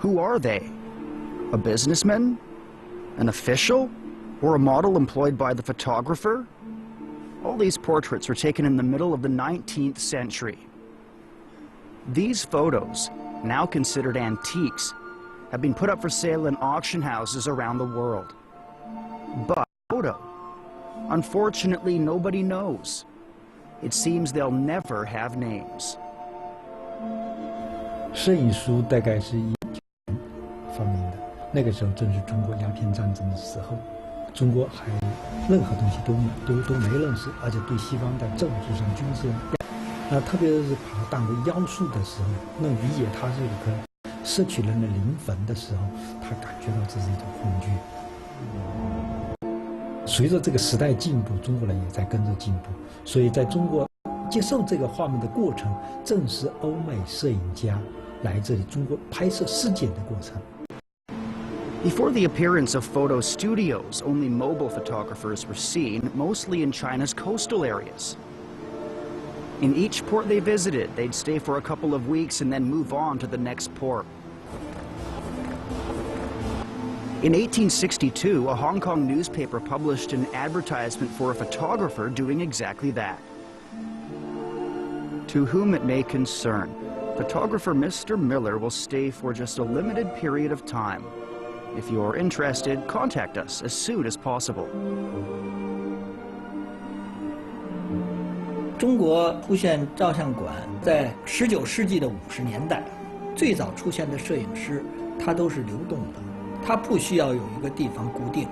Who are they? A businessman? An official? Or a model employed by the photographer? All these portraits were taken in the middle of the 19th century. These photos, now considered antiques, have been put up for sale in auction houses around the world. But photo, unfortunately, nobody knows. It seems they'll never have names. 摄影书大概是19发明的，那个时候正是中国鸦片战争的时候，中国还任何东西都没认识，而且对西方在政治上、军事上，那特别是把它当为妖术的时候，那理解它是一个摄取人的灵魂的时候，他感觉到这是一种恐惧。随着这个时代进步，中国人也在跟着进步，所以在中国接受这个画面的过程，正是欧美摄影家来这里中国拍摄事件的过程。Before the appearance of photo studios, only mobile photographers were seen, mostly in China's coastal areas. In each port they visited, they'd stay for a couple of weeks and then move on to the next port. In 1862, a Hong Kong newspaper published an advertisement for a photographer doing exactly that. To whom it may concern, photographer Mr. Miller will stay for just a limited period of time. If you're interested, contact us as soon as possible. 中国出现照相馆，在19世纪的50年代，最早出现的摄影师，他都是流动的，他不需要有一个地方固定。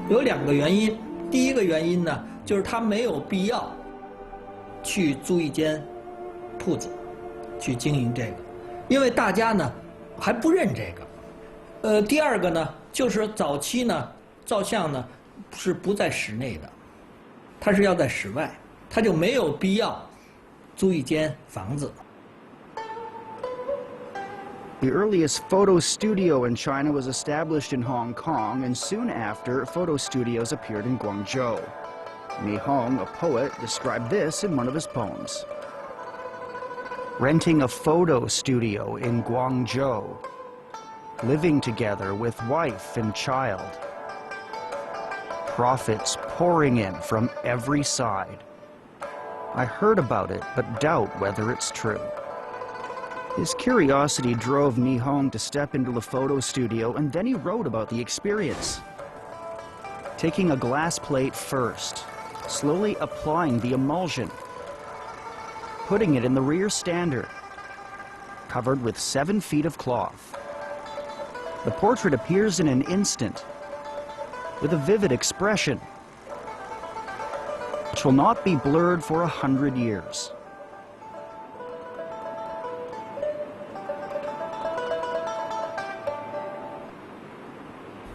有2个原因，第一个原因呢，就是他没有必要去租一间铺子去经营这个，因为大家呢还不认这个。第二个呢，就是早期呢照相呢是不在室内的，它是要在室外。 他就没有必要租一间房子。The earliest photo studio in China was established in Hong Kong, and soon after, photo studios appeared in Guangzhou. Mi Hong, a poet, described this in one of his poems. Renting a photo studio in Guangzhou, living together with wife and child, profits pouring in from every side. I heard about it, but doubt whether it's true. His curiosity drove Mi Hong to step into the photo studio, and then he wrote about the experience. Taking a glass plate first, slowly applying the emulsion, putting it in the rear standard, covered with 7 feet of cloth. The portrait appears in an instant, with a vivid expression, which will not be blurred for 100 years.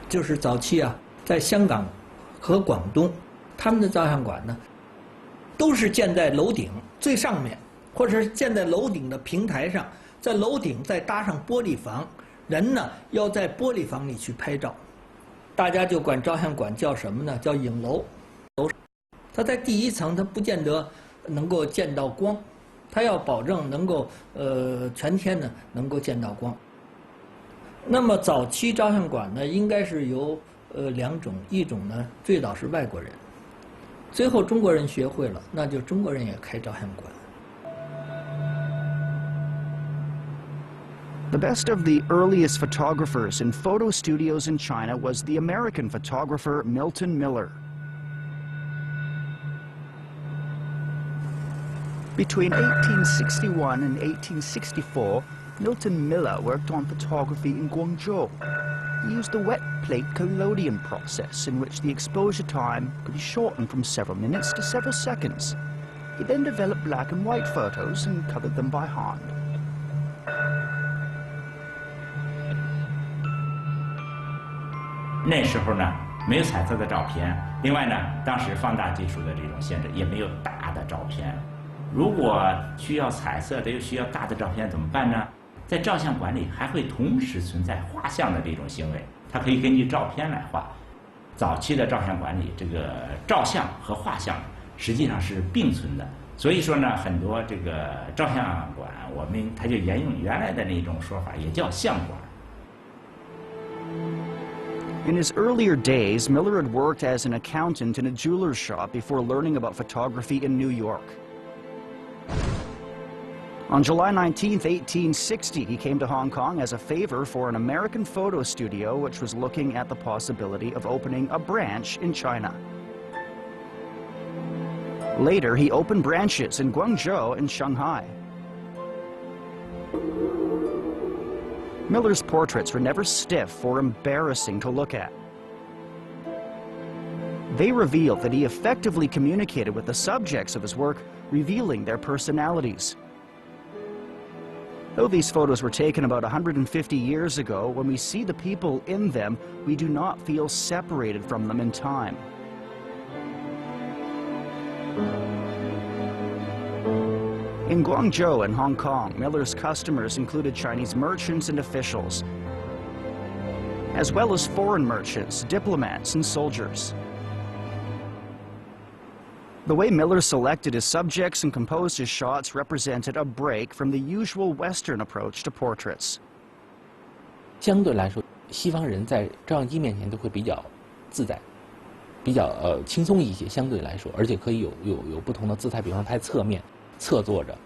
就是早期啊，在香港和广东，他们的照相馆呢，都是建在楼顶最上面，或者是建在楼顶的平台上，在楼顶再搭上玻璃房，人呢要在玻璃房里去拍照，大家就管照相馆叫什么呢？叫影楼。 它在第1层，它不见得能够见到光，它要保证能够全天呢能够见到光。那么早期照相馆呢，应该是由2种，一种呢最早是外国人，最后中国人学会了，那就中国人也开照相馆。 The best of the earliest photographers in photo studios in China was the American photographer Milton Miller. Between 1861 and 1864, Milton Miller worked on photography in Guangzhou. He used the wet plate collodion process, in which the exposure time could be shortened from several minutes to several seconds. He then developed black and white photos and colored them by hand. 那时候呢，没有彩色的照片，另外呢，当时放大技术的这种限制，也没有大的照片。 如果需要彩色的又需要大的照片怎么办呢？在照相馆里还会同时存在画像的这种行为，它可以根据照片来画。早期的照相馆里，这个照相和画像实际上是并存的，所以说呢，很多这个照相馆它就沿用原来的那种说法，也叫相馆。In his earlier days, Miller had worked as an accountant in a jeweler's shop before learning about photography in New York. On July 19, 1860, he came to Hong Kong as a favor for an American photo studio which was looking at the possibility of opening a branch in China. Later, he opened branches in Guangzhou and Shanghai. Miller's portraits were never stiff or embarrassing to look at. They revealed that he effectively communicated with the subjects of his work, revealing their personalities. Though these photos were taken about 150 years ago, when we see the people in them, we do not feel separated from them in time. In Guangzhou and Hong Kong, Miller's customers included Chinese merchants and officials, as well as foreign merchants, diplomats, and soldiers. The way Miller selected his subjects and composed his shots represented a break from the usual Western approach to portraits. 相对来说，西方人在照相机面前都会比较自在，比较轻松一些，相对来说，而且可以有不同的姿态，比方说拍侧面、侧坐着。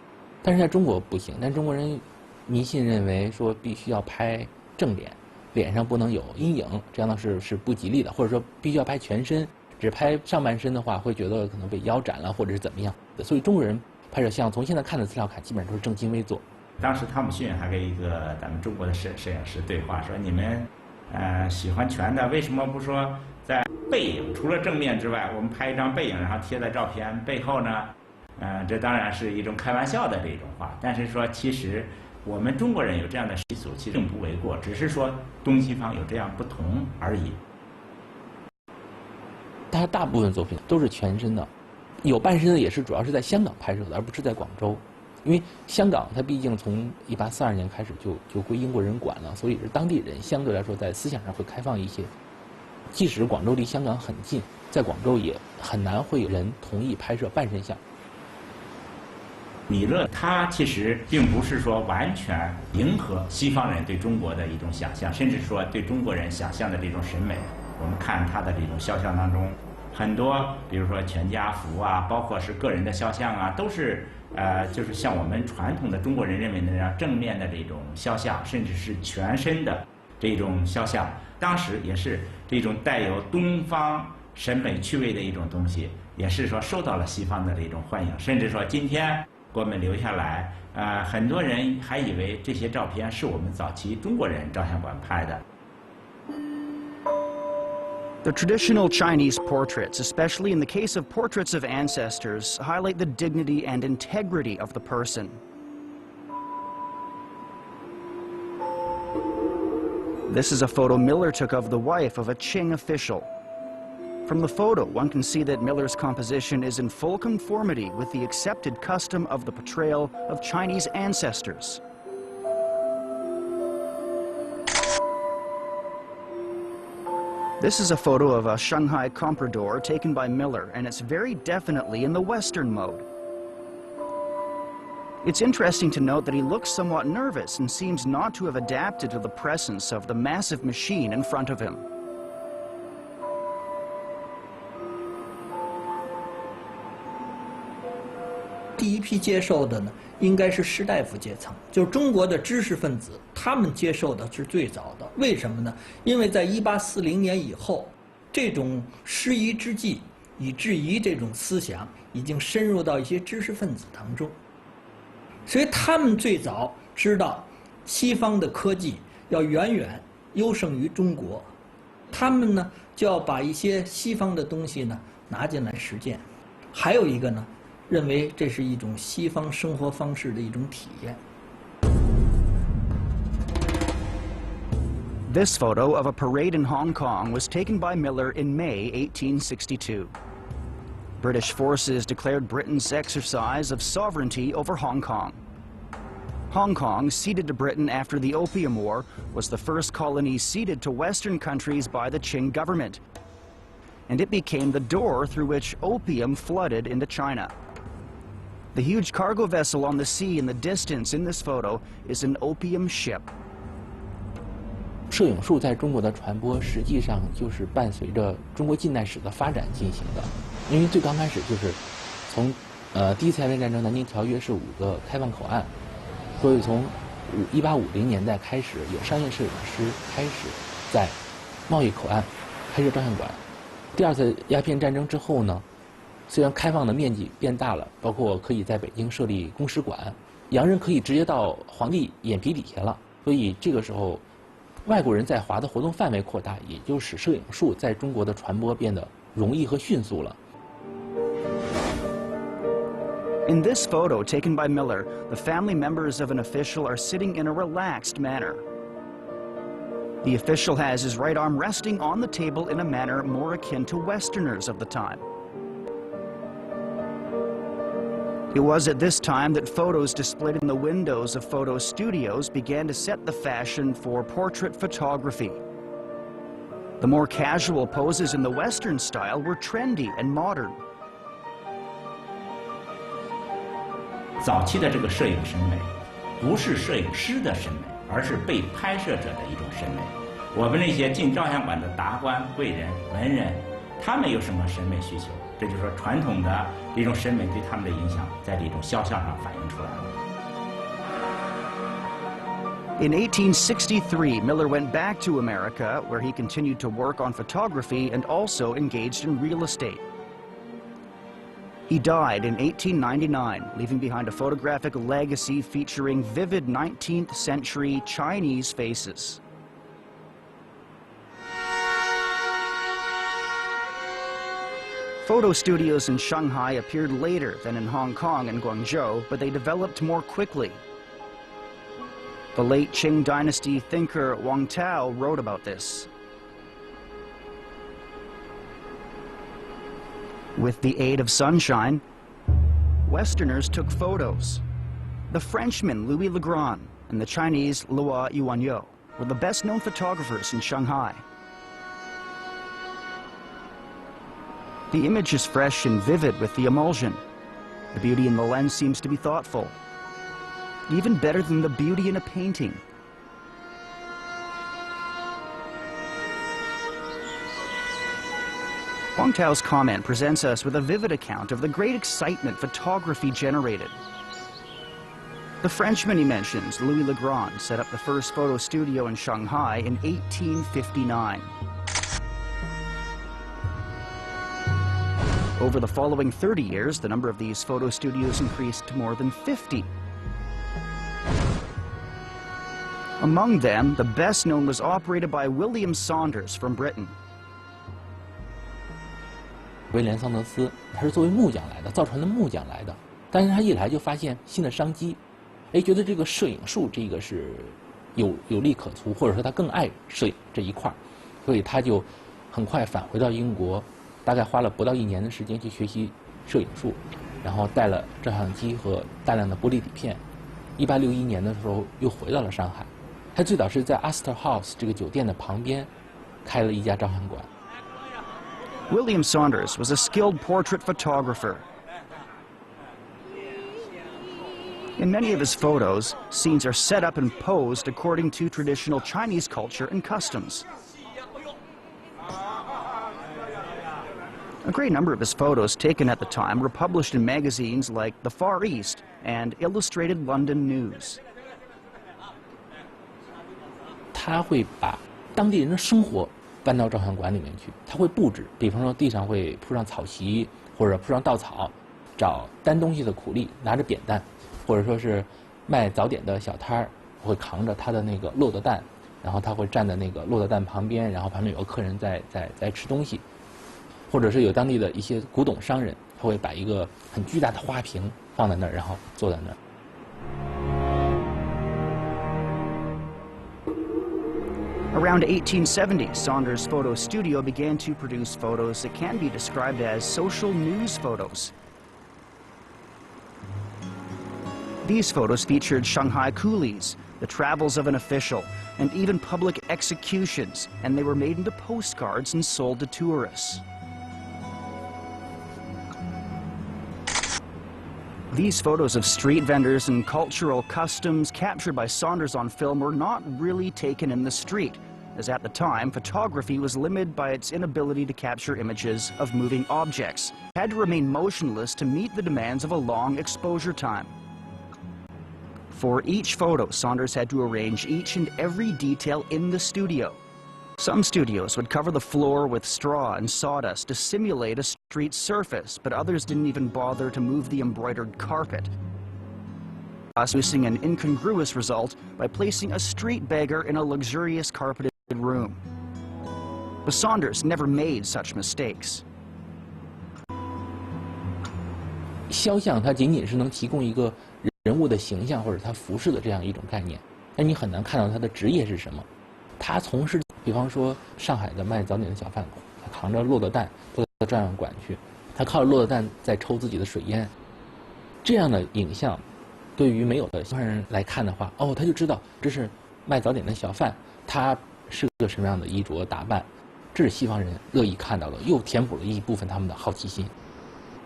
但是在中国不行，但中国人迷信认为说必须要拍正脸，脸上不能有阴影，这样的是不吉利的，或者说必须要拍全身。 只拍上半身的话，会觉得可能被腰斩了，或者是怎么样。所以中国人拍摄像，从现在看的资料看，基本上都是正襟危坐。当时汤姆逊还跟一个咱们中国的摄影师对话，说你们喜欢全的，为什么不说在背影除了正面之外，我们拍一张背影，然后贴在照片背后呢？这当然是一种开玩笑的这种话，但是说其实我们中国人有这样的习俗，其实并不为过，只是说东西方有这样不同而已。 他大部分作品都是全身的，有半身的也是主要是在香港拍摄的，而不是在广州，因为香港它毕竟从1842年开始就归英国人管了，所以是当地人相对来说在思想上会开放一些。即使广州离香港很近，在广州也很难会有人同意拍摄半身像。米勒他其实并不是说完全迎合西方人对中国的一种想象，甚至说对中国人想象的这种审美。 我们看他的这种肖像当中，很多，比如说全家福啊，包括是个人的肖像啊，都是就是像我们传统的中国人认为的那样正面的这种肖像，甚至是全身的这种肖像，当时也是这种带有东方审美趣味的一种东西，也是说受到了西方的这种欢迎，甚至说今天给我们留下来，很多人还以为这些照片是我们早期中国人照相馆拍的。 The traditional Chinese portraits, especially in the case of portraits of ancestors, highlight the dignity and integrity of the person. This is a photo Miller took of the wife of a Qing official. From the photo, one can see that Miller's composition is in full conformity with the accepted custom of the portrayal of Chinese ancestors. This is a photo of a Shanghai comprador taken by Miller, and it's very definitely in the Western mode. It's interesting to note that he looks somewhat nervous and seems not to have adapted to the presence of the massive machine in front of him. 第一批接受的呢，应该是士大夫阶层，就是中国的知识分子，他们接受的是最早的。为什么呢？因为在1840年以后，这种师夷之计以制夷这种思想已经深入到一些知识分子当中，所以他们最早知道西方的科技要远远优胜于中国，他们呢就要把一些西方的东西呢拿进来实践。还有一个呢，认为这是一种西方生活方式的一种体验。 This photo of a parade in Hong Kong was taken by Miller in May 1862. British forces declared Britain's exercise of sovereignty over Hong Kong. Hong Kong, ceded to Britain after the Opium War, was the first colony ceded to Western countries by the Qing government, and it became the door through which opium flooded into China. The huge cargo vessel on the sea in the distance in this photo is an opium ship. 摄影术在中国的传播，实际上就是伴随着中国近代史的发展进行的。因为最刚开始就是从第一次鸦片战争，南京条约是5个开放口岸，所以从1850年代开始，有商业摄影师开始在贸易口岸开设照相馆。第二次鸦片战争之后呢，虽然开放的面积变大了，包括可以在北京设立公使馆，洋人可以直接到皇帝眼皮底下了，所以这个时候外国人在华的活动范围扩大，也就使摄影术在中国的传播变得容易和迅速了。In this photo taken by Miller, the family members of an official are sitting in a relaxed manner. The official has his right arm resting on the table in a manner more akin to Westerners of the time. It was at this time that photos displayed in the windows of photo studios began to set the fashion for portrait photography. The more casual poses in the Western style were trendy and modern. 早期的这个摄影审美，不是摄影师的审美，而是被拍摄者的一种审美。我们那些进照相馆的达官贵人、文人，他们有什么审美需求？这就是说，传统的这种审美对他们的影响，在这种肖像上反映出来了。In 1863, Miller went back to America, where he continued to work on photography and also engaged in real estate. He died in 1899, leaving behind a photographic legacy featuring vivid 19th century Chinese faces. Photo studios in Shanghai appeared later than in Hong Kong and Guangzhou, but they developed more quickly. The late Qing dynasty thinker Wang Tao wrote about this. With the aid of sunshine, Westerners took photos. The Frenchman Louis Legrand and the Chinese Luo Yuanyou were the best-known photographers in Shanghai. The image is fresh and vivid with the emulsion. The beauty in the lens seems to be thoughtful, even better than the beauty in a painting. Wang Tao's comment presents us with a vivid account of the great excitement photography generated. The Frenchman he mentions, Louis Legrand, set up the first photo studio in Shanghai in 1859. Over the following 30 years, the number of these photo studios increased to more than 50. Among them, the best known was operated by William Saunders from Britain. 威廉桑德斯，他是作为木匠来的，造船的木匠来的。但是他一来就发现新的商机，觉得这个摄影术这个是有利可图，或者说他更爱摄影这一块，所以他就很快返回到英国，大概花了不到1年的时间去学习摄影术，然后带了照相机和大量的玻璃底片。1861年的时候又回到了上海，他最早是在 Astor House 这个酒店的旁边开了一家照相馆。William Saunders was a skilled portrait photographer. In many of his photos, scenes are set up and posed according to traditional Chinese culture and customs. A great number of his photos taken at the time were published in magazines like The Far East and Illustrated London News. 他会把当地人的生活搬到照相馆里面去，他会布置，比方说地上会铺上草席或者铺上稻草，找担东西的苦力拿着扁担，或者说是卖早点的小摊儿会扛着他的那个落的蛋，然后他会站在那个落的蛋旁边，然后旁边有个客人在吃东西，或者是有当地的一些古董商人，他会把一个很巨大的花瓶放在那儿，然后坐在那儿。Around 1870, Saunders' photo studio began to produce photos that can be described as social news photos. These photos featured Shanghai coolies, the travels of an official, and even public executions, and they were made into postcards and sold to tourists. These photos of street vendors and cultural customs captured by Saunders on film were not really taken in the street, as at the time, photography was limited by its inability to capture images of moving objects. It had to remain motionless to meet the demands of a long exposure time. For each photo, Saunders had to arrange each and every detail in the studio. Some studios would cover the floor with straw and sawdust to simulate a street surface, but others didn't even bother to move the embroidered carpet, producing an incongruous result by placing a street beggar in a luxurious carpeted room. But Saunders never made such mistakes. 肖像它仅仅是能提供一个人物的形象或者他服饰的这样一种概念，但你很难看到他的职业是什么。他从事，比方说上海的卖早点的小贩，他扛着骆驼担都到照相馆去，他靠着骆驼担在抽自己的水烟，这样的影像，对于没有的西方人来看的话，哦，他就知道这是卖早点的小贩，他是个什么样的衣着打扮，这是西方人乐意看到的，又填补了一部分他们的好奇心。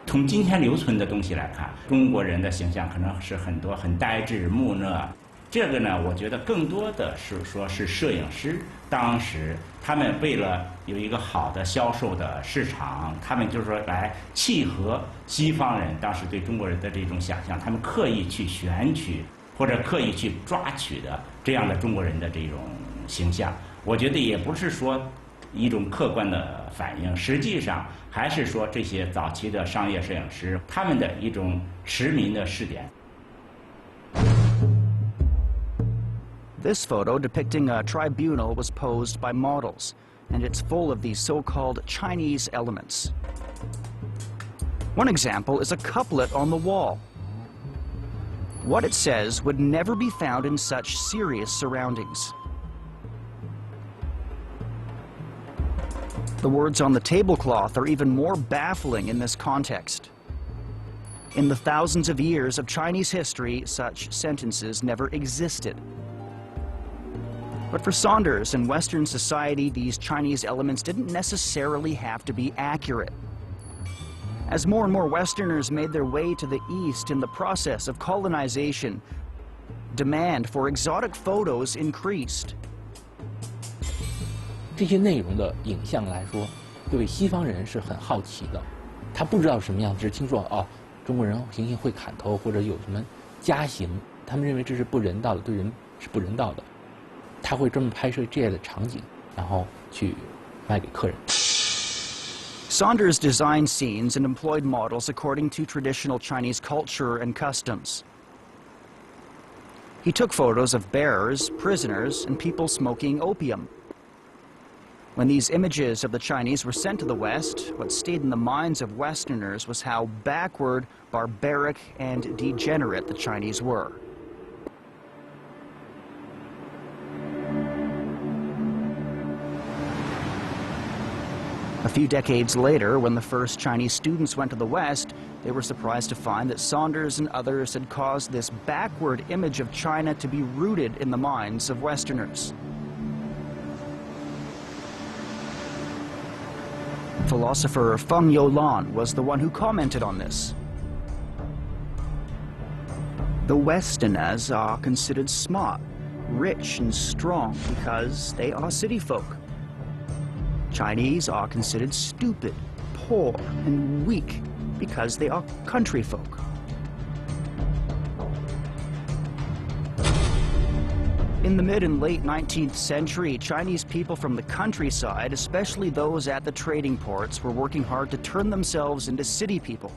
从今天留存的东西来看，中国人的形象可能是很多很呆滞木讷。这个呢，我觉得更多的是说是摄影师当时他们为了有一个好的销售的市场，他们就是说来契合西方人当时对中国人的这种想象，他们刻意去选取或者刻意去抓取的这样的中国人的这种形象。我觉得也不是说一种客观的反应，实际上还是说这些早期的商业摄影师他们的一种驰名的试点。This photo depicting a tribunal was posed by models, and it's full of these so-called Chinese elements. One example is a couplet on the wall. What it says would never be found in such serious surroundings. The words on the tablecloth are even more baffling in this context. In the thousands of years of Chinese history, such sentences never existed. But for Saunders and Western society, these Chinese elements didn't necessarily have to be accurate. As more and more Westerners made their way to the East in the process of colonization, demand for exotic photos increased. 这些内容的影像来说，对西方人是很好奇的。他不知道什么样，只是听说哦，中国人行刑会砍头或者有什么加刑，他们认为这是不人道的，对人是不人道的。他会专门拍摄这样的场景，然后去卖给客人。Saunders designed scenes and employed models according to traditional Chinese culture and customs. He took photos of bearers, prisoners, and people smoking opium. When these images of the Chinese were sent to the West, what stayed in the minds of Westerners was how backward, barbaric, and degenerate the Chinese were. A few decades later, when the first Chinese students went to the West, they were surprised to find that Saunders and others had caused this backward image of China to be rooted in the minds of Westerners. Philosopher Feng Youlan was the one who commented on this. The Westerners are considered smart, rich and strong because they are city folk. Chinese are considered stupid, poor, and weak because they are country folk. In the mid and late 19th century, Chinese people from the countryside, especially those at the trading ports, were working hard to turn themselves into city people.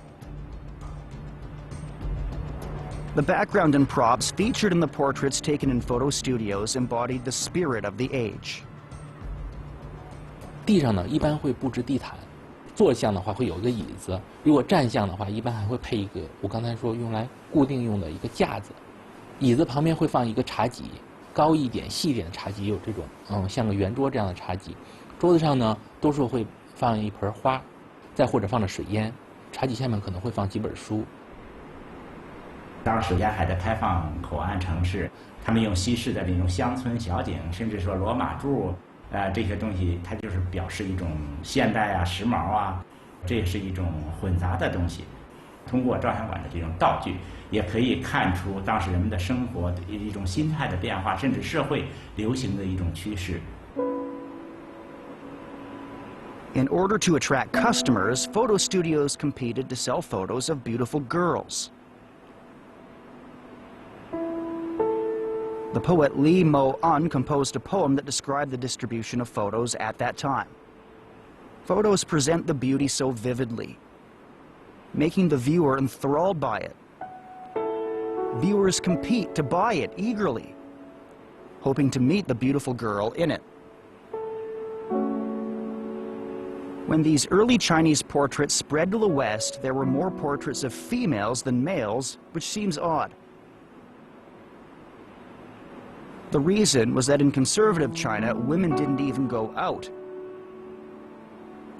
The background and props featured in the portraits taken in photo studios embodied the spirit of the age. 地上呢，一般会布置地毯；坐像的话会有一个椅子；如果站像的话，一般还会配一个我刚才说用来固定用的一个架子。椅子旁边会放一个茶几，高一点、细一点的茶几有这种像个圆桌这样的茶几。桌子上呢，多数会放一盆花，再或者放着水烟。茶几下面可能会放几本书。当时沿海的开放口岸城市，他们用西式的那种乡村小景，甚至说罗马柱。这些东西它就是表示一种现代啊、时髦啊，这也是一种混杂的东西。通过照相馆的这种道具，也可以看出当时人们的生活的一种心态的变化，甚至社会流行的一种趋势。In order to attract customers, photo studios competed to sell photos of beautiful girls. The poet Li Mo-un composed a poem that described the distribution of photos at that time. Photos present the beauty so vividly, making the viewer enthralled by it. Viewers compete to buy it eagerly, hoping to meet the beautiful girl in it. When these early Chinese portraits spread to the West, there were more portraits of females than males, which seems odd. The reason was that in conservative China, women didn't even go out,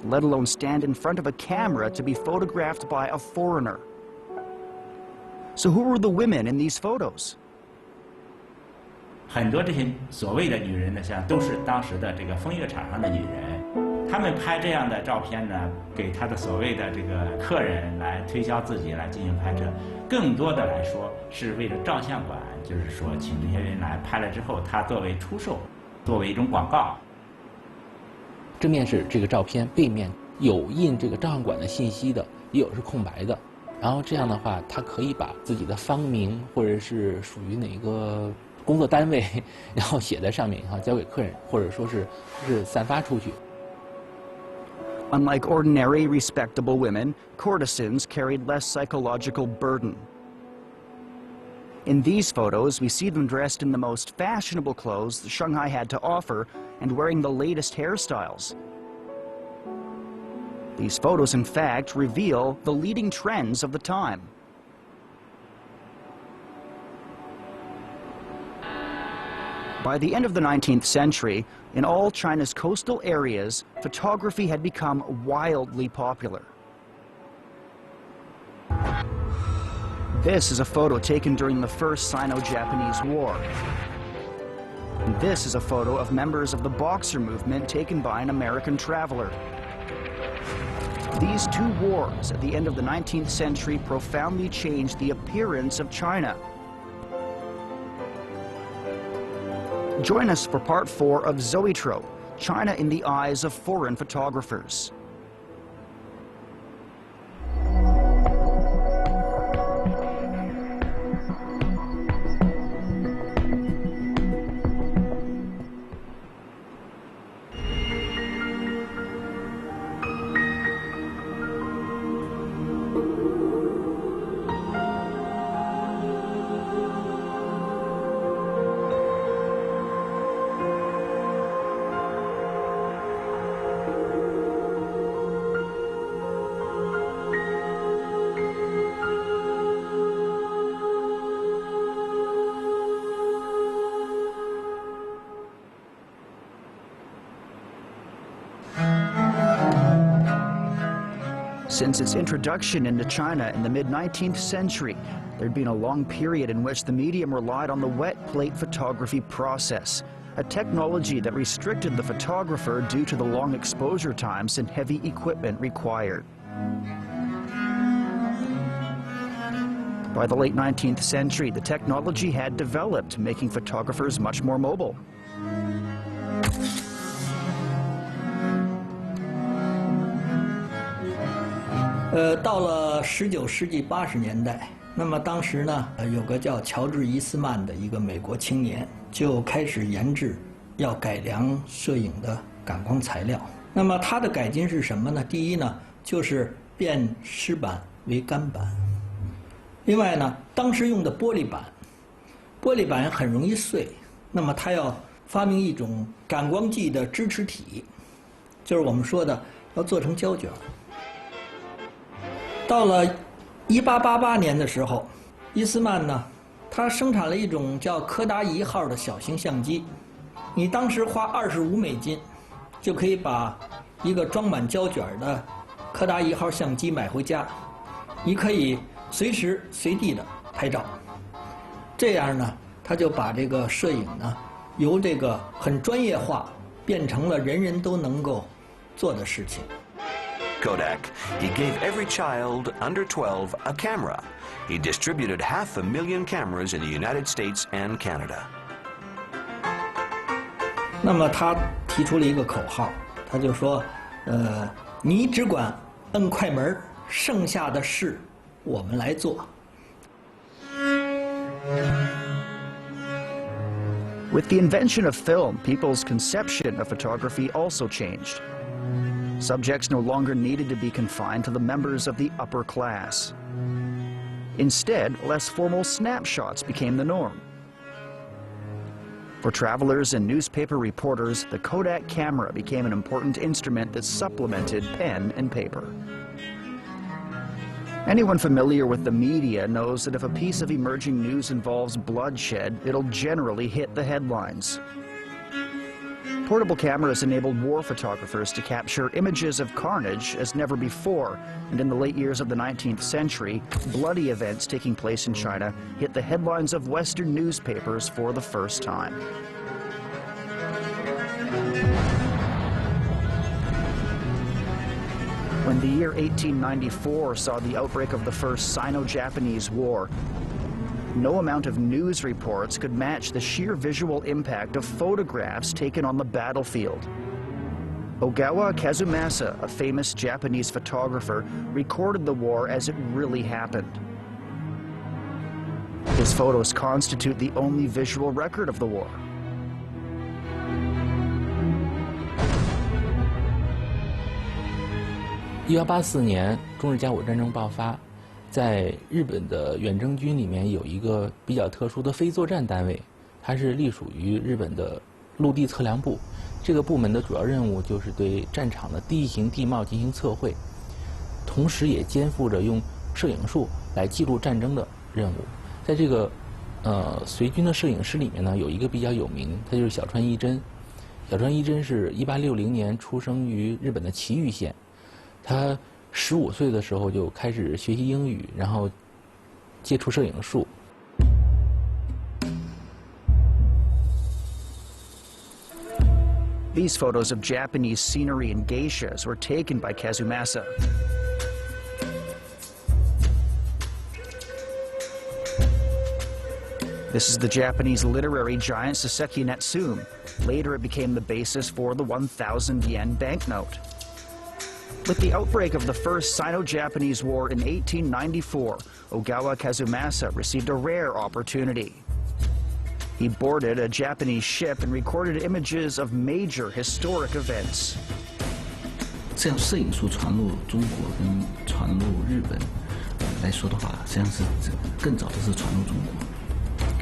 let alone stand in front of a camera to be photographed by a foreigner. So who were the women in these photos? 很多这些所谓的女人呢，像都是当时的这个风月场上的女人，她们拍这样的照片呢，给她的所谓的这个客人来推销自己，来进行拍摄，更多的来说是为了照相馆，就是说请这些人来拍了之后，它作为出售，作为一种广告。正面是这个照片，背面有印这个照相馆的信息的，也有是空白的。然后这样的话，他可以把自己的芳名或者是属于哪个工作单位，然后写在上面，然后交给客人，或者说是散发出去。Unlike ordinary, respectable women, courtesans carried less psychological burden. In these photos, we see them dressed in the most fashionable clothes that Shanghai had to offer and wearing the latest hairstyles. These photos, in fact, reveal the leading trends of the time. By the end of the 19th century, in all China's coastal areas, photography had become wildly popular. This is a photo taken during the First Sino-Japanese War. And this is a photo of members of the Boxer movement taken by an American traveler. These two wars at the end of the 19th century profoundly changed the appearance of China. Join us for part 4 of Zoetrope, China in the Eyes of Foreign Photographers. Since its introduction into China in the mid-19th century, there'd been a long period in which the medium relied on the wet plate photography process, a technology that restricted the photographer due to the long exposure times and heavy equipment required. By the late 19th century, the technology had developed, making photographers much more mobile. 到了19世纪80年代，那么当时呢，有个叫乔治·伊斯曼的一个美国青年，就开始研制要改良摄影的感光材料。那么它的改进是什么呢？第一呢，就是变湿板为干板。另外呢，当时用的玻璃板很容易碎，那么他要发明一种感光剂的支持体，就是我们说的要做成胶卷。 到了1888年的时候，伊斯曼呢，他生产了一种叫柯达1号的小型相机。你当时花25美金，就可以把一个装满胶卷的柯达1号相机买回家，你可以随时随地的拍照。这样呢，他就把这个摄影呢，由这个很专业化，变成了人人都能够做的事情。 Kodak, he gave every child under 12 a camera. He distributed 500,000 cameras in the United States and Canada. 那么他提出了一个口号，他就说，你只管摁快门，剩下的事我们来做。 With the invention of film, people's conception of photography also changed. Subjects no longer needed to be confined to the members of the upper class. Instead, less formal snapshots became the norm. For travelers and newspaper reporters, the Kodak camera became an important instrument that supplemented pen and paper. Anyone familiar with the media knows that if a piece of emerging news involves bloodshed, it'll generally hit the headlines. Portable cameras enabled war photographers to capture images of carnage as never before, and in the late years of the 19th century, bloody events taking place in China hit the headlines of Western newspapers for the first time. When the year 1894 saw the outbreak of the First Sino-Japanese War, no amount of news reports could match the sheer visual impact of photographs taken on the battlefield. Ogawa Kazumasa, a famous Japanese photographer, recorded the war as it really happened. His photos constitute the only visual record of the war. 1884年，中日甲午战争爆发，在日本的远征军里面有一个比较特殊的非作战单位，它是隶属于日本的陆地测量部。这个部门的主要任务就是对战场的地形地貌进行测绘，同时也肩负着用摄影术来记录战争的任务。在这个随军的摄影师里面呢，有一个比较有名，他就是小川一真。小川一真是1860年出生于日本的崎玉县。 他15岁的时候就开始学习英语，然后接触摄影术。These photos of Japanese scenery and geishas were taken by Kazumasa. This is the Japanese literary giant Soseki Natsume. Later it became the basis for the 1,000 yen banknote. With the outbreak of the First Sino-Japanese War in 1894, Ogawa Kazumasa received a rare opportunity. He boarded a Japanese ship and recorded images of major historic events. 这样摄影术传入中国跟传入日本来说的话，实际上是更早的是传入中国，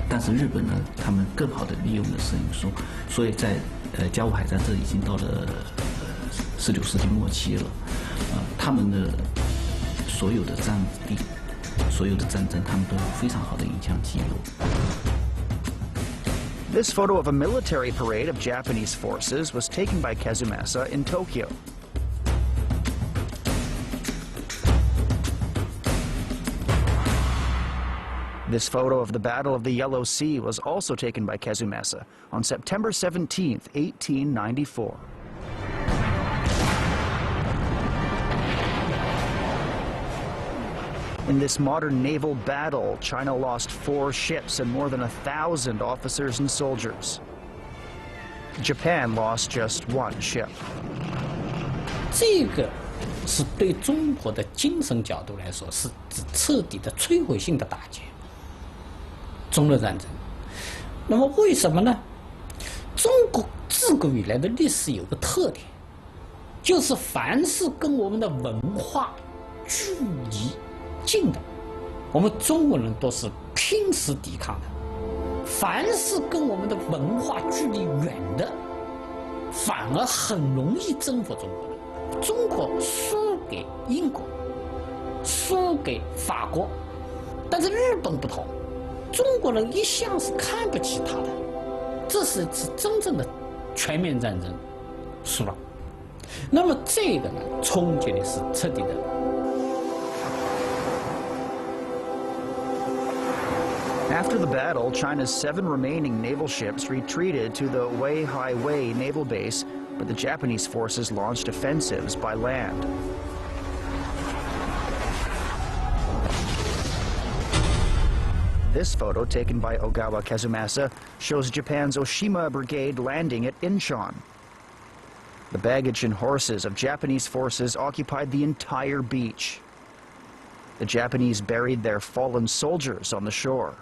但是日本呢，他们更好的利用了摄影术，所以在甲午海战这已经到了19世纪末期了，他们的所有的战地、所有的战争，他们都有非常好的影像记录。 This photo of a military parade of Japanese forces was taken by Kazumasa in Tokyo. This photo of the Battle of the Yellow Sea was also taken by Kazumasa on September 17, 1894. In this modern naval battle, China lost 4 ships and more than 1,000 officers and soldiers. Japan lost just 1 ship. 这个是对中国的精神角度来说，是彻底的摧毁性的打击。中日战争，那么为什么呢？中国自古以来的历史有个特点，就是凡是跟我们的文化距离 近的，我们中国人都是拼死抵抗的；凡是跟我们的文化距离远的，反而很容易征服中国人。中国输给英国，输给法国，但是日本不同，中国人一向是看不起他的。这是一次真正的全面战争，输了。那么这个呢，冲击的是彻底的。 After the battle, China's 7 remaining naval ships retreated to the Weihai Wei naval base, but the Japanese forces launched offensives by land. This photo, taken by Ogawa Kazumasa, shows Japan's Oshima Brigade landing at Incheon. The baggage and horses of Japanese forces occupied the entire beach. The Japanese buried their fallen soldiers on the shore.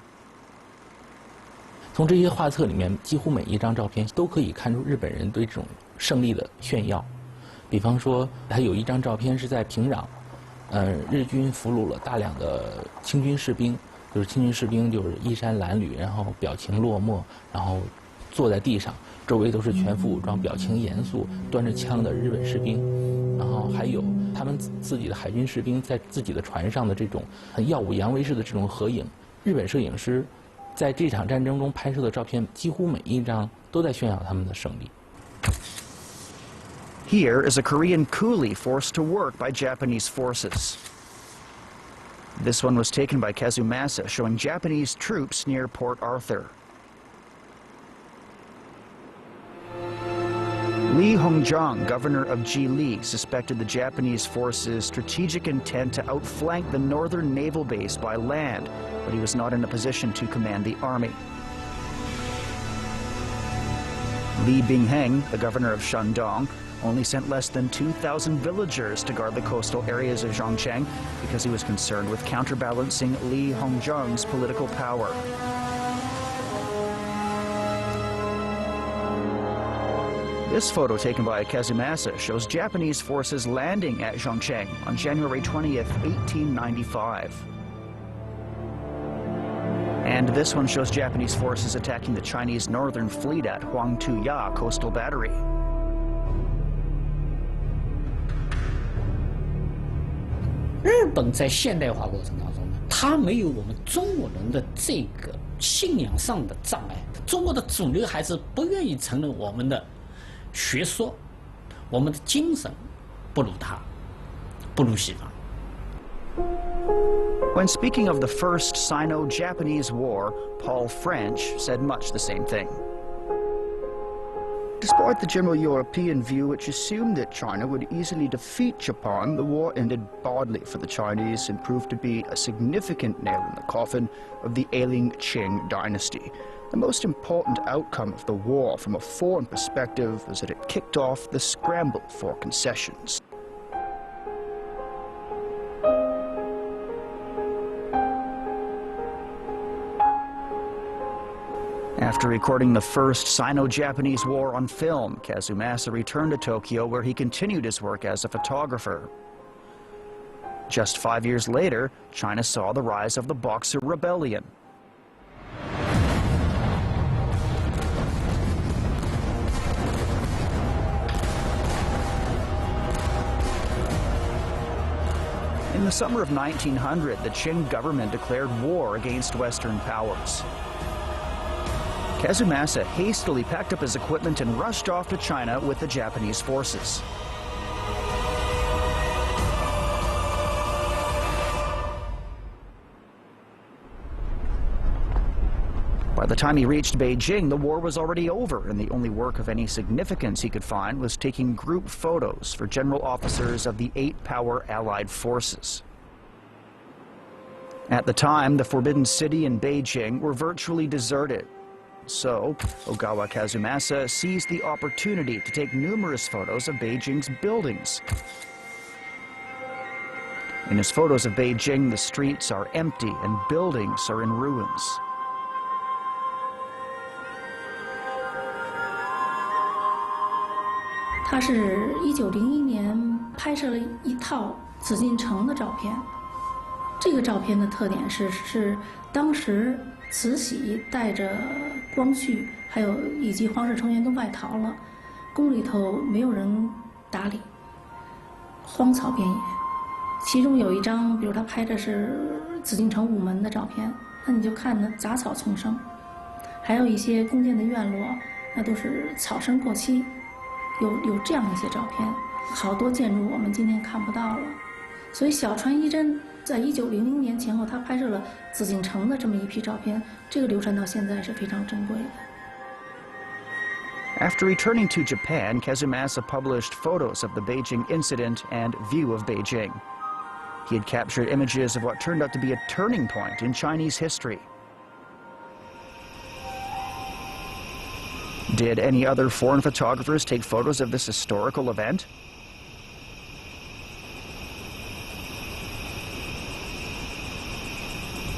从这些画册里面，几乎每一张照片都可以看出日本人对这种胜利的炫耀。比方说，还有一张照片是在平壤，日军俘虏了大量的清军士兵，就是清军士兵就是衣衫褴褛，然后表情落寞，然后坐在地上，周围都是全副武装、表情严肃、端着枪的日本士兵，然后还有他们自己的海军士兵在自己的船上的这种很耀武扬威式的这种合影。日本摄影师在这场战争中拍摄的照片，几乎每一张都在炫耀他们的胜利。Here is a Korean coolie forced to work by Japanese forces. This one was taken by Kazumasa, showing Japanese troops near Port Arthur. Li Hongzhang, governor of Jili, suspected the Japanese forces' strategic intent to outflank the northern naval base by land, but he was not in a position to command the army. Li Bingheng, the governor of Shandong, only sent less than 2,000 villagers to guard the coastal areas of Zhongcheng because he was concerned with counterbalancing Li Hongzhang's political power. This photo taken by Kazumasa shows Japanese forces landing at Zhongcheng on January 20th, 1895. And this one shows Japanese forces attacking the Chinese Northern Fleet at Huangtuya Coastal Battery. 日本在现代化过程当中呢，它没有我们中国人的这个信仰上的障碍。中国的主流还是不愿意承认我们的学说、我们的精神不如他，不如西方。When speaking of the First Sino-Japanese War, Paul French said much the same thing. Despite the general European view, which assumed that China would easily defeat Japan, the war ended badly for the Chinese and proved to be a significant nail in the coffin of the ailing Qing dynasty. The most important outcome of the war from a foreign perspective was that it kicked off the scramble for concessions. After recording the First Sino-Japanese War on film, Kazumasa returned to Tokyo, where he continued his work as a photographer. Just 5 years later, China saw the rise of the Boxer Rebellion. In the summer of 1900, the Qing government declared war against Western powers. Kazumasa hastily packed up his equipment and rushed off to China with the Japanese forces. By the time he reached Beijing, the war was already over, and the only work of any significance he could find was taking group photos for general officers of the 8-power Allied forces. At the time, the Forbidden City and Beijing were virtually deserted. So, Ogawa Kazumasa seized the opportunity to take numerous photos of Beijing's buildings. In his photos of Beijing, the streets are empty and buildings are in ruins. 他是1901年拍摄了一套紫禁城的照片。这个照片的特点是当时慈禧带着光绪以及皇室成员都外逃了，宫里头没有人打理，荒草遍野。其中有一张，比如他拍的是紫禁城午门的照片，那你就看呢杂草丛生，还有一些宫殿的院落，那都是草深过膝。有这样一些照片，好多建筑我们今天看不到了。所以小川一真在1900年前后，他拍摄了紫禁城的这么一批照片，这个流传到现在是非常珍贵的。After returning to Japan, Kazumasa published photos of the Beijing incident and View of Beijing. He had captured images of what turned out to be a turning point in Chinese history. Did any other foreign photographers take photos of this historical event?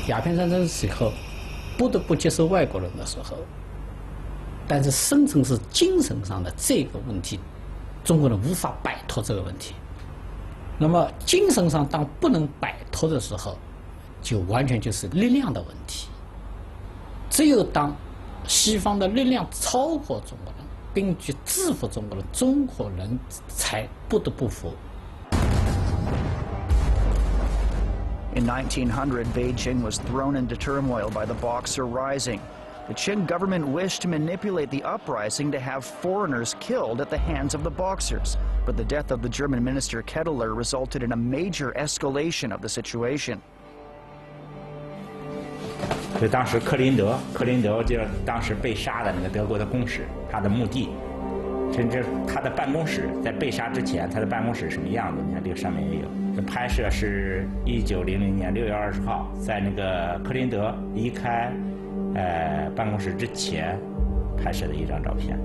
鸦片战争时候，不得不接受外国人的时候，但是深层次精神上的这个问题，中国人无法摆脱这个问题。那么精神上当不能摆脱的时候，就完全就是力量的问题。只有当西方的力量超过中国人，并去制服中国人，中国人才不得不服。 In 1900, Beijing was thrown into turmoil by the Boxer Rising. The Qing government wished to manipulate the uprising to have foreigners killed at the hands of the Boxers, but the death of the German minister Kettler resulted in a major escalation of the situation. 就当时克林德就是当时被杀的那个德国的公使，他的墓地，甚至他的办公室在被杀之前，他的办公室什么样子？你看这个上面也有。这拍摄是1900年6月20号，在那个克林德离开办公室之前拍摄的一张照片。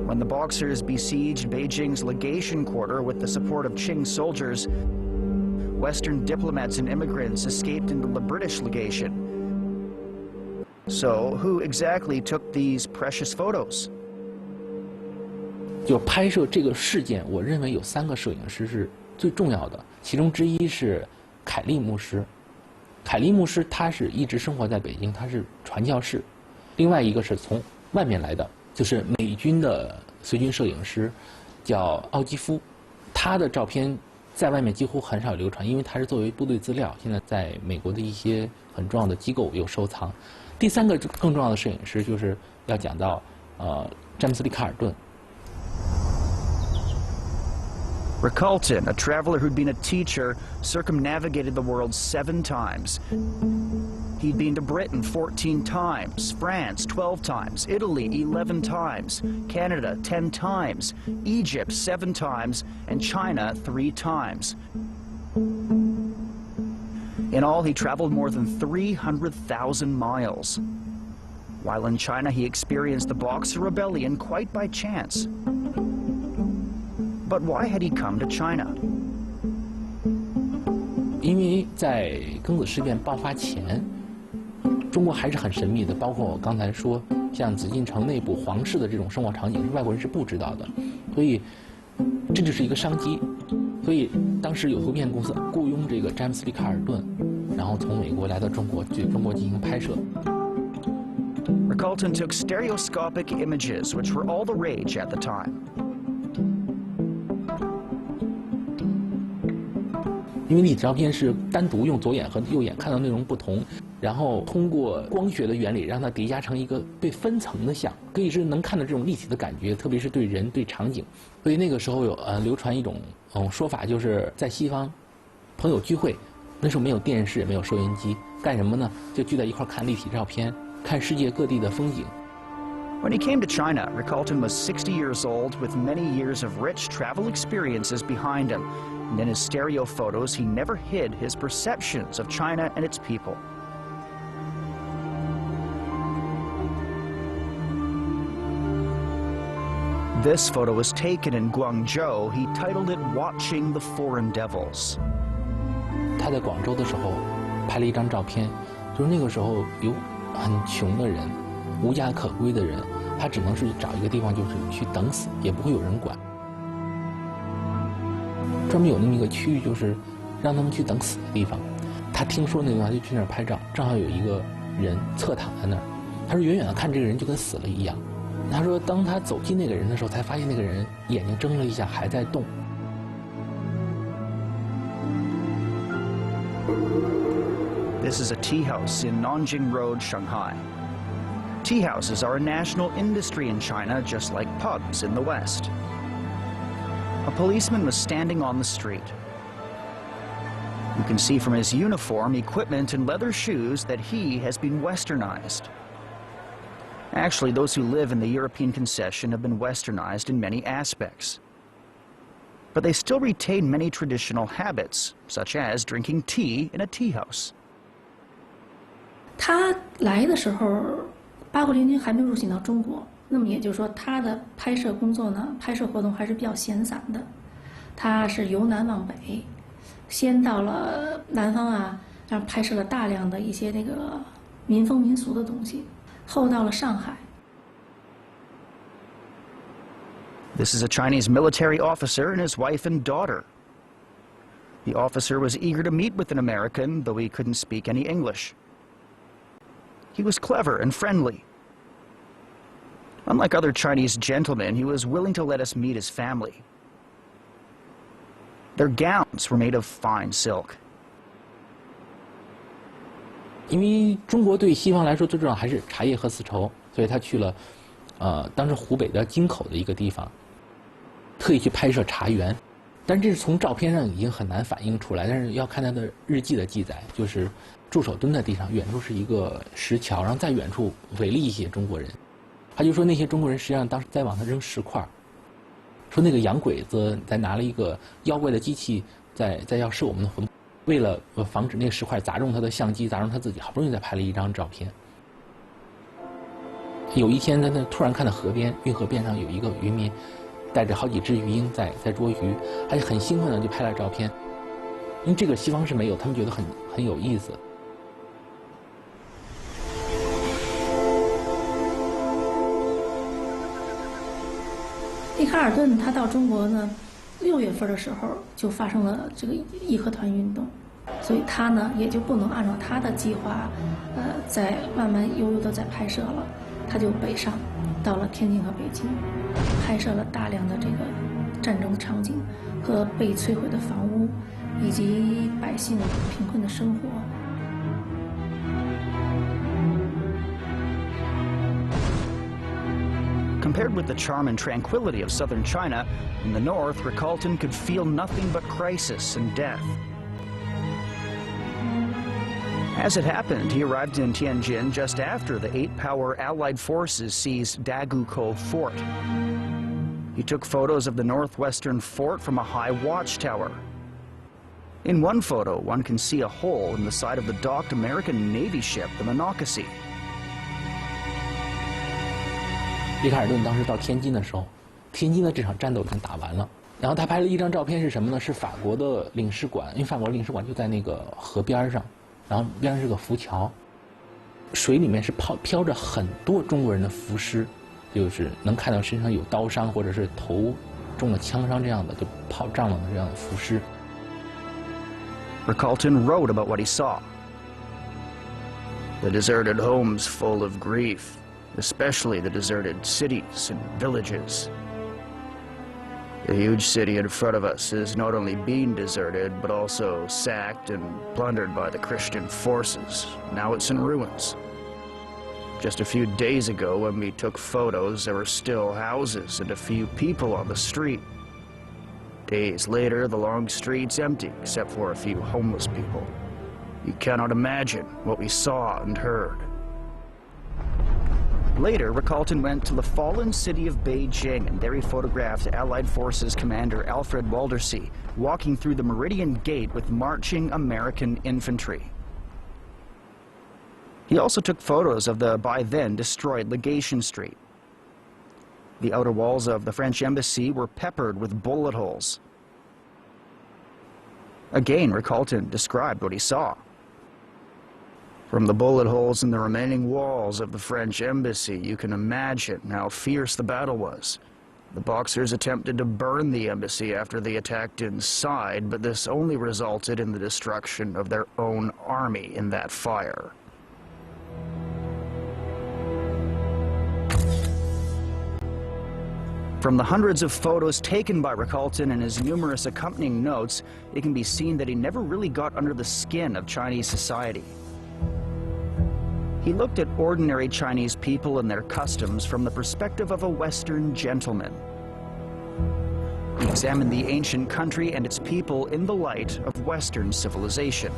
When the Boxers besieged Beijing's legation quarter with the support of Qing soldiers, Western diplomats and immigrants escaped into the British legation. So, who exactly took these precious photos? 就拍摄这个事件，我认为有3个摄影师是最重要的，其中之一是凯利牧师。凯利牧师他是一直生活在北京，他是传教士。另外一个是从外面来的，就是美军的随军摄影师，叫奥基夫。他的照片在外面几乎很少流传，因为他是作为部队资料，现在在美国的一些很重要的机构有收藏。第3个更重要的摄影师就是要讲到詹姆斯·利卡尔顿。 Riculton, a traveler who'd been a teacher, circumnavigated the world 7 times. He'd been to Britain 14 times, France 12 times, Italy 11 times, Canada 10 times, Egypt 7 times, and China 3 times. In all, he traveled more than 300,000 miles. While in China, he experienced the Boxer Rebellion quite by chance. But why had he come to China? 因为在庚子事变爆发前，中国还是很神秘的，包括我刚才说，像紫禁城内部皇室的这种生活场景，外国人是不知道的，所以这就是一个商机。所以当时有图片公司雇佣这个詹姆斯·利卡尔顿，然后从美国来到中国，对中国进行拍摄。Riculton took stereoscopic images, which were all the rage at the time. 因为你照片是单独用左眼和右眼看到内容不同，然后通过光学的原理让它叠加成一个被分层的像，可以是能看到这种立体的感觉，特别是对人对场景。所以那个时候有流传一种说法，就是在西方朋友聚会，那时候没有电视也没有收音机，干什么呢？就聚在一块看立体照片，看世界各地的风景。 When he came to China, Riculton was 60 years old with many years of rich travel experiences behind him. And in his stereo photos, he never hid his perceptions of China and its people. This photo was taken in Guangzhou. He titled it "Watching the Foreign Devils." 他在广州的时候拍了一张照片，就是那个时候有很穷的人，无家可归的人，他只能是找一个地方，就是去等死，也不会有人管。专门有那么一个区域，就是让他们去等死的地方。他听说那个地方就去那儿拍照，正好有一个人侧躺在那儿。他说远远的看这个人就跟死了一样。他说当他走近那个人的时候，才发现那个人眼睛睁了一下，还在动。 This is a tea house in Nanjing Road, Shanghai. Tea houses are a national industry in China, just like pubs in the West. A policeman was standing on the street. You can see from his uniform, equipment, and leather shoes that he has been westernized. Actually, those who live in the European concession have been westernized in many aspects. but they still retain many traditional habits, such as drinking tea in a tea house. 他来的时候，八国联军还没入侵到中国，那么也就是说，他的拍摄工作呢，拍摄活动还是比较闲散的。他是由南往北，先到了南方啊，然后拍摄了大量的一些那个民风民俗的东西，后到了上海。 This is a Chinese military officer and his wife and daughter. The officer was eager to meet with an American, though he couldn't speak any English. He was clever and friendly. Unlike other Chinese gentlemen, he was willing to let us meet his family. Their gowns were made of fine silk. 因为中国对西方来说最重要还是茶叶和丝绸，所以他去了，当时湖北的京口的一个地方，特意去拍摄茶园。但这是从照片上已经很难反映出来，但是要看他的日记的记载，就是驻守蹲在地上，远处是一个石桥，然后在远处围了一些中国人。他就说那些中国人实际上当时在往他扔石块，说那个洋鬼子在拿了一个妖怪的机器在要射我们的魂，为了防止那个石块砸中他的相机，砸中他自己，好不容易才拍了一张照片。有一天在那突然看到河边运河边上有一个渔民带着好几只鱼鹰在捉鱼，他就很兴奋的就拍了照片，因为这个西方是没有，他们觉得很有意思。利卡尔顿他到中国呢，6月份的时候就发生了这个义和团运动，所以他呢也就不能按照他的计划，再慢慢悠悠的在拍摄了，他就北上，到了天津和北京，拍摄了大量的这个战争的场景和被摧毁的房屋，以及百姓贫困的生活。 Compared with the charm and tranquility of southern China, in the north, Ricalton could feel nothing but crisis and death. As it happened, he arrived in Tianjin just after the 8-power Allied forces seized Dagukou Fort. He took photos of the northwestern fort from a high watchtower. In one photo, one can see a hole in the side of the docked American Navy ship, the Monocacy. 利卡尔顿当时到天津的时候，天津的这场战斗已经打完了。然后他拍了一张照片是什么呢？是法国的领事馆，因为法国领事馆就在那个河边上，然后边上是个浮桥，水里面是飘着很多中国人的浮尸，就是能看到身上有刀伤或者是头中了枪伤这样的，就泡胀了的这样的浮尸。Ricalton wrote about what he saw. The deserted homes full of grief. Especially the deserted cities and villages. The huge city in front of us is not only being deserted, but also sacked and plundered by the Christian forces. Now it's in ruins. Just a few days ago, when we took photos, there were still houses and a few people on the street. Days later, the long street's empty, except for a few homeless people. You cannot imagine what we saw and heard. Later, Ricalton went to the fallen city of Beijing, and there he photographed Allied Forces Commander Alfred Waldersee walking through the Meridian Gate with marching American infantry. He also took photos of the by then destroyed Legation Street. The outer walls of the French embassy were peppered with bullet holes. Again, Ricalton described what he saw. From the bullet holes in the remaining walls of the French embassy, you can imagine how fierce the battle was. The Boxers attempted to burn the embassy after they attacked inside, but this only resulted in the destruction of their own army in that fire. From the hundreds of photos taken by Ricalton and his numerous accompanying notes, it can be seen that he never really got under the skin of Chinese society. He looked at ordinary Chinese people and their customs from the perspective of a Western gentleman. He examined the ancient country and its people in the light of Western civilization.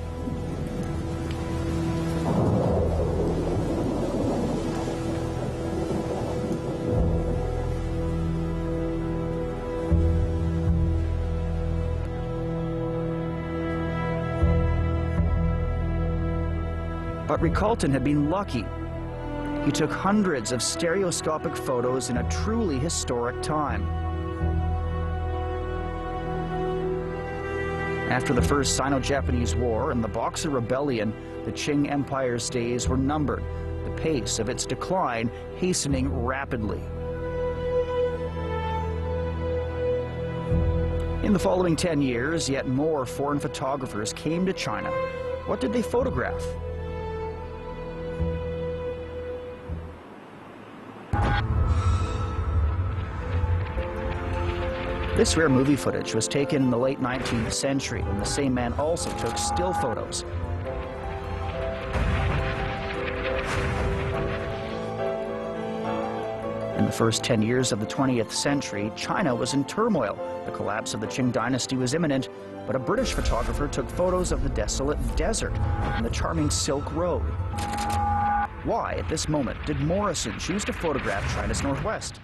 But Ricolton had been lucky. He took hundreds of stereoscopic photos in a truly historic time. After the First Sino-Japanese War and the Boxer Rebellion, the Qing Empire's days were numbered, the pace of its decline hastening rapidly. In the following 10 years, yet more foreign photographers came to China. What did they photograph? This rare movie footage was taken in the late 19th century when the same man also took still photos. In the first 10 years of the 20th century, China was in turmoil. The collapse of the Qing dynasty was imminent, but a British photographer took photos of the desolate desert and the charming Silk Road. Why, at this moment, did Morrison choose to photograph China's northwest?